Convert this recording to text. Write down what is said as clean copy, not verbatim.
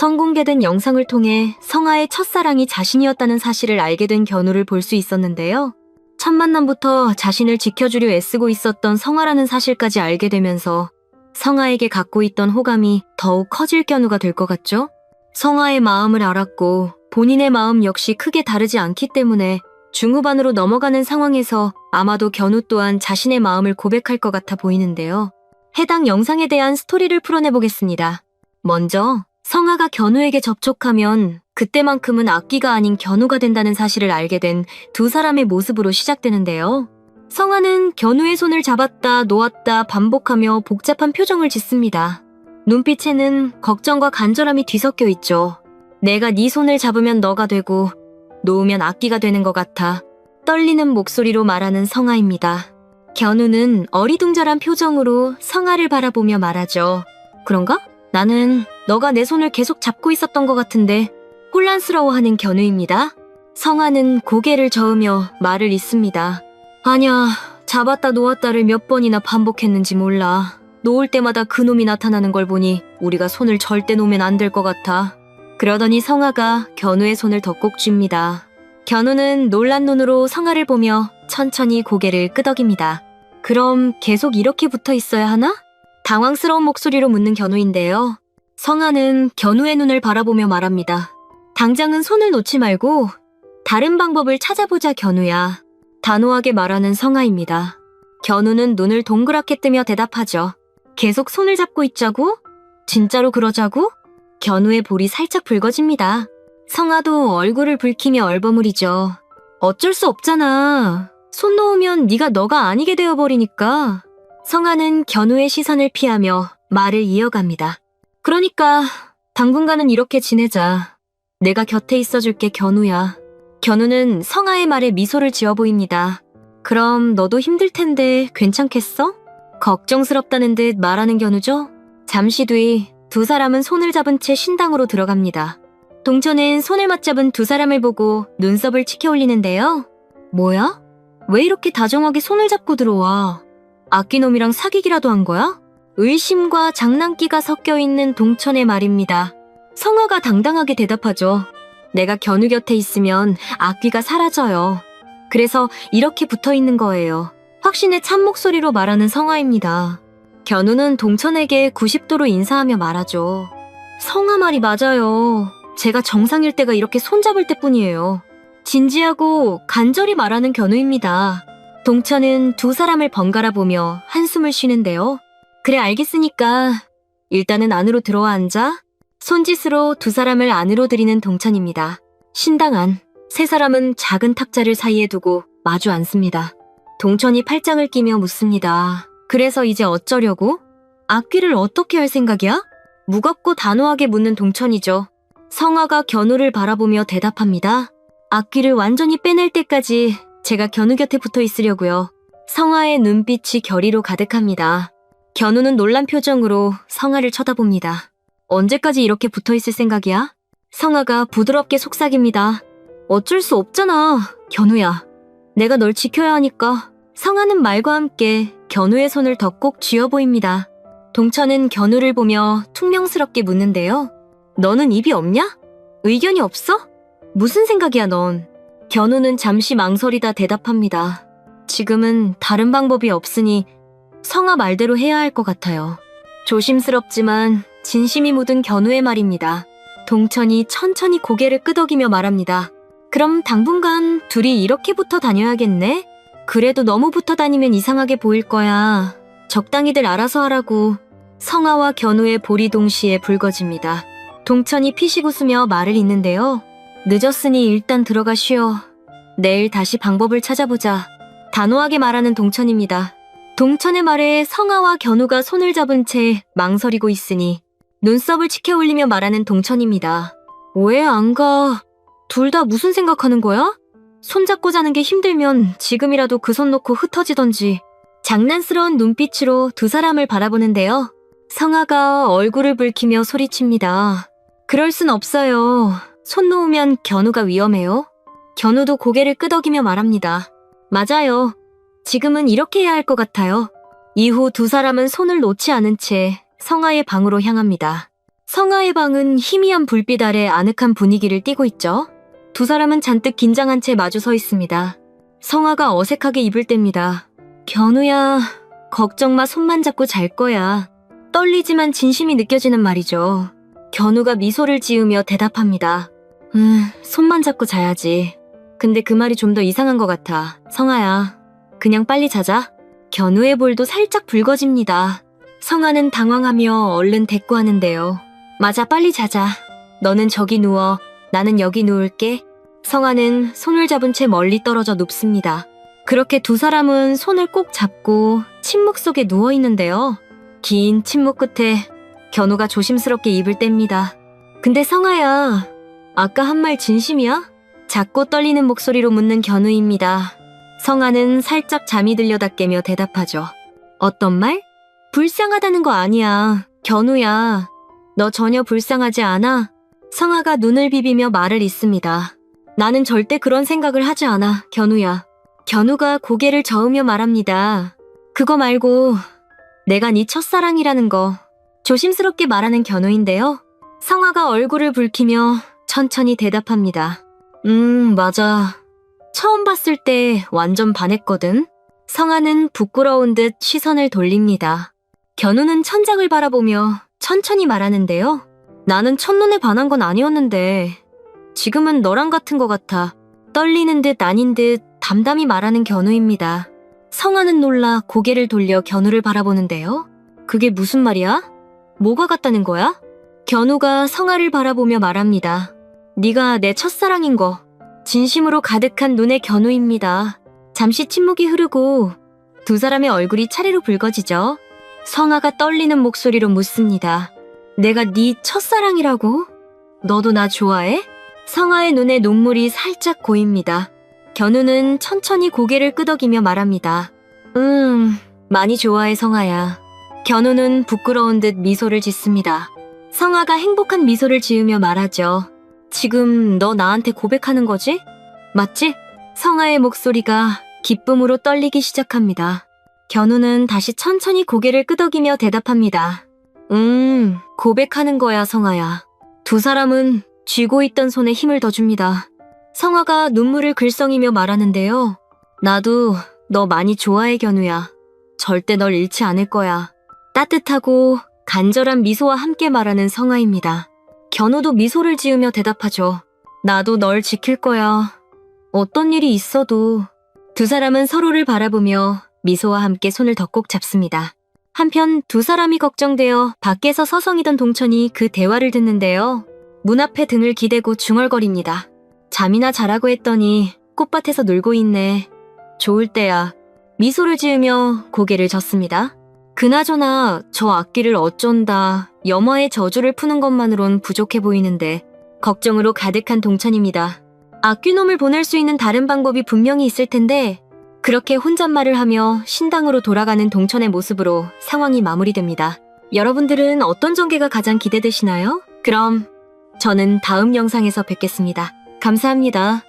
선공개된 영상을 통해 성아의 첫사랑이 자신이었다는 사실을 알게 된 견우를 볼 수 있었는데요. 첫 만남부터 자신을 지켜주려 애쓰고 있었던 성아라는 사실까지 알게 되면서 성아에게 갖고 있던 호감이 더욱 커질 견우가 될 것 같죠? 성아의 마음을 알았고 본인의 마음 역시 크게 다르지 않기 때문에 중후반으로 넘어가는 상황에서 아마도 견우 또한 자신의 마음을 고백할 것 같아 보이는데요. 해당 영상에 대한 스토리를 풀어내보겠습니다. 먼저 성아가 견우에게 접촉하면 그때만큼은 악귀가 아닌 견우가 된다는 사실을 알게 된 두 사람의 모습으로 시작되는데요. 성아는 견우의 손을 잡았다 놓았다 반복하며 복잡한 표정을 짓습니다. 눈빛에는 걱정과 간절함이 뒤섞여 있죠. 내가 네 손을 잡으면 너가 되고 놓으면 악귀가 되는 것 같아 떨리는 목소리로 말하는 성아입니다. 견우는 어리둥절한 표정으로 성아를 바라보며 말하죠. 그런가? 나는 너가 내 손을 계속 잡고 있었던 것 같은데 혼란스러워하는 견우입니다. 성아는 고개를 저으며 말을 잇습니다. 아냐, 잡았다 놓았다를 몇 번이나 반복했는지 몰라. 놓을 때마다 그놈이 나타나는 걸 보니 우리가 손을 절대 놓으면 안 될 것 같아. 그러더니 성아가 견우의 손을 더 꼭 쥡니다. 견우는 놀란 눈으로 성아를 보며 천천히 고개를 끄덕입니다. 그럼 계속 이렇게 붙어 있어야 하나? 당황스러운 목소리로 묻는 견우인데요. 성아는 견우의 눈을 바라보며 말합니다. 당장은 손을 놓지 말고 다른 방법을 찾아보자 견우야. 단호하게 말하는 성아입니다. 견우는 눈을 동그랗게 뜨며 대답하죠. 계속 손을 잡고 있자고? 진짜로 그러자고? 견우의 볼이 살짝 붉어집니다. 성아도 얼굴을 붉히며 얼버무리죠. 어쩔 수 없잖아. 손 놓으면 네가 너가 아니게 되어버리니까. 성아는 견우의 시선을 피하며 말을 이어갑니다. 그러니까 당분간은 이렇게 지내자. 내가 곁에 있어줄게 견우야. 견우는 성아의 말에 미소를 지어 보입니다. 그럼 너도 힘들 텐데 괜찮겠어? 걱정스럽다는 듯 말하는 견우죠? 잠시 뒤 두 사람은 손을 잡은 채 신당으로 들어갑니다. 동천은 손을 맞잡은 두 사람을 보고 눈썹을 치켜 올리는데요. 뭐야? 왜 이렇게 다정하게 손을 잡고 들어와? 악기놈이랑 사귀기라도 한 거야? 의심과 장난기가 섞여 있는 동천의 말입니다. 성아가 당당하게 대답하죠. 내가 견우 곁에 있으면 악귀가 사라져요. 그래서 이렇게 붙어 있는 거예요. 확신의 찬 목소리로 말하는 성아입니다. 견우는 동천에게 90도로 인사하며 말하죠. 성아 말이 맞아요. 제가 정상일 때가 이렇게 손잡을 때뿐이에요. 진지하고 간절히 말하는 견우입니다. 동천은 두 사람을 번갈아 보며 한숨을 쉬는데요. 그래 알겠으니까 일단은 안으로 들어와 앉아. 손짓으로 두 사람을 안으로 들이는 동천입니다. 신당 안, 세 사람은 작은 탁자를 사이에 두고 마주 앉습니다. 동천이 팔짱을 끼며 묻습니다. 그래서 이제 어쩌려고? 악귀를 어떻게 할 생각이야? 무겁고 단호하게 묻는 동천이죠. 성아가 견우를 바라보며 대답합니다. 악귀를 완전히 빼낼 때까지 제가 견우 곁에 붙어 있으려고요. 성아의 눈빛이 결의로 가득합니다. 견우는 놀란 표정으로 성아를 쳐다봅니다. 언제까지 이렇게 붙어 있을 생각이야? 성아가 부드럽게 속삭입니다. 어쩔 수 없잖아, 견우야. 내가 널 지켜야 하니까. 성아는 말과 함께 견우의 손을 더 꼭 쥐어 보입니다. 동천은 견우를 보며 퉁명스럽게 묻는데요. 너는 입이 없냐? 의견이 없어? 무슨 생각이야 넌? 견우는 잠시 망설이다 대답합니다. 지금은 다른 방법이 없으니 성아 말대로 해야 할 것 같아요. 조심스럽지만 진심이 묻은 견우의 말입니다. 동천이 천천히 고개를 끄덕이며 말합니다. 그럼 당분간 둘이 이렇게 붙어 다녀야겠네? 그래도 너무 붙어 다니면 이상하게 보일 거야. 적당히들 알아서 하라고. 성아와 견우의 볼이 동시에 붉어집니다. 동천이 피식 웃으며 말을 잇는데요. 늦었으니 일단 들어가 쉬어. 내일 다시 방법을 찾아보자. 단호하게 말하는 동천입니다. 동천의 말에 성아와 견우가 손을 잡은 채 망설이고 있으니 눈썹을 치켜 올리며 말하는 동천입니다. 왜 안 가? 둘 다 무슨 생각하는 거야? 손잡고 자는 게 힘들면 지금이라도 그 손 놓고 흩어지던지. 장난스러운 눈빛으로 두 사람을 바라보는데요. 성아가 얼굴을 붉히며 소리칩니다. 그럴 순 없어요. 손 놓으면 견우가 위험해요. 견우도 고개를 끄덕이며 말합니다. 맞아요. 지금은 이렇게 해야 할 것 같아요. 이후 두 사람은 손을 놓지 않은 채 성아의 방으로 향합니다. 성아의 방은 희미한 불빛 아래 아늑한 분위기를 띠고 있죠. 두 사람은 잔뜩 긴장한 채 마주 서 있습니다. 성아가 어색하게 입을 뗍니다. 견우야, 걱정 마, 손만 잡고 잘 거야. 떨리지만 진심이 느껴지는 말이죠. 견우가 미소를 지으며 대답합니다. 손만 잡고 자야지. 근데 그 말이 좀 더 이상한 것 같아. 성아야, 그냥 빨리 자자. 견우의 볼도 살짝 붉어집니다. 성아는 당황하며 얼른 대꾸하는데요. 맞아, 빨리 자자. 너는 저기 누워. 나는 여기 누울게. 성아는 손을 잡은 채 멀리 떨어져 눕습니다. 그렇게 두 사람은 손을 꼭 잡고 침묵 속에 누워 있는데요. 긴 침묵 끝에 견우가 조심스럽게 입을 뗍니다. 근데 성아야, 아까 한 말 진심이야? 작고 떨리는 목소리로 묻는 견우입니다. 성아는 살짝 잠이 들려다 깨며 대답하죠. 어떤 말? 불쌍하다는 거 아니야. 견우야, 너 전혀 불쌍하지 않아? 성아가 눈을 비비며 말을 잇습니다. 나는 절대 그런 생각을 하지 않아, 견우야. 견우가 고개를 저으며 말합니다. 그거 말고 내가 네 첫사랑이라는 거. 조심스럽게 말하는 견우인데요. 성아가 얼굴을 붉히며 천천히 대답합니다. 맞아. 처음 봤을 때 완전 반했거든. 성아는 부끄러운 듯 시선을 돌립니다. 견우는 천장을 바라보며 천천히 말하는데요. 나는 첫눈에 반한 건 아니었는데 지금은 너랑 같은 것 같아. 떨리는 듯 아닌 듯 담담히 말하는 견우입니다. 성아는 놀라 고개를 돌려 견우를 바라보는데요. 그게 무슨 말이야? 뭐가 같다는 거야? 견우가 성아를 바라보며 말합니다. 네가 내 첫사랑인 거. 진심으로 가득한 눈의 견우입니다. 잠시 침묵이 흐르고 두 사람의 얼굴이 차례로 붉어지죠. 성아가 떨리는 목소리로 묻습니다. 내가 네 첫사랑이라고? 너도 나 좋아해? 성아의 눈에 눈물이 살짝 고입니다. 견우는 천천히 고개를 끄덕이며 말합니다. 많이 좋아해, 성아야. 견우는 부끄러운 듯 미소를 짓습니다. 성아가 행복한 미소를 지으며 말하죠. 지금 너 나한테 고백하는 거지? 맞지? 성아의 목소리가 기쁨으로 떨리기 시작합니다. 견우는 다시 천천히 고개를 끄덕이며 대답합니다. 고백하는 거야, 성아야. 두 사람은 쥐고 있던 손에 힘을 더 줍니다. 성아가 눈물을 글썽이며 말하는데요. 나도 너 많이 좋아해, 견우야. 절대 널 잃지 않을 거야. 따뜻하고 간절한 미소와 함께 말하는 성아입니다. 견우도 미소를 지으며 대답하죠. 나도 널 지킬 거야. 어떤 일이 있어도. 두 사람은 서로를 바라보며 미소와 함께 손을 더 꼭 잡습니다. 한편 두 사람이 걱정되어 밖에서 서성이던 동천이 그 대화를 듣는데요. 문 앞에 등을 기대고 중얼거립니다. 잠이나 자라고 했더니 꽃밭에서 놀고 있네. 좋을 때야. 미소를 지으며 고개를 젓습니다. 그나저나 저 악기를 어쩐다. 염화의 저주를 푸는 것만으론 부족해 보이는데 걱정으로 가득한 동천입니다. 악귀놈을 보낼 수 있는 다른 방법이 분명히 있을 텐데 그렇게 혼잣말을 하며 신당으로 돌아가는 동천의 모습으로 상황이 마무리됩니다. 여러분들은 어떤 전개가 가장 기대되시나요? 그럼 저는 다음 영상에서 뵙겠습니다. 감사합니다.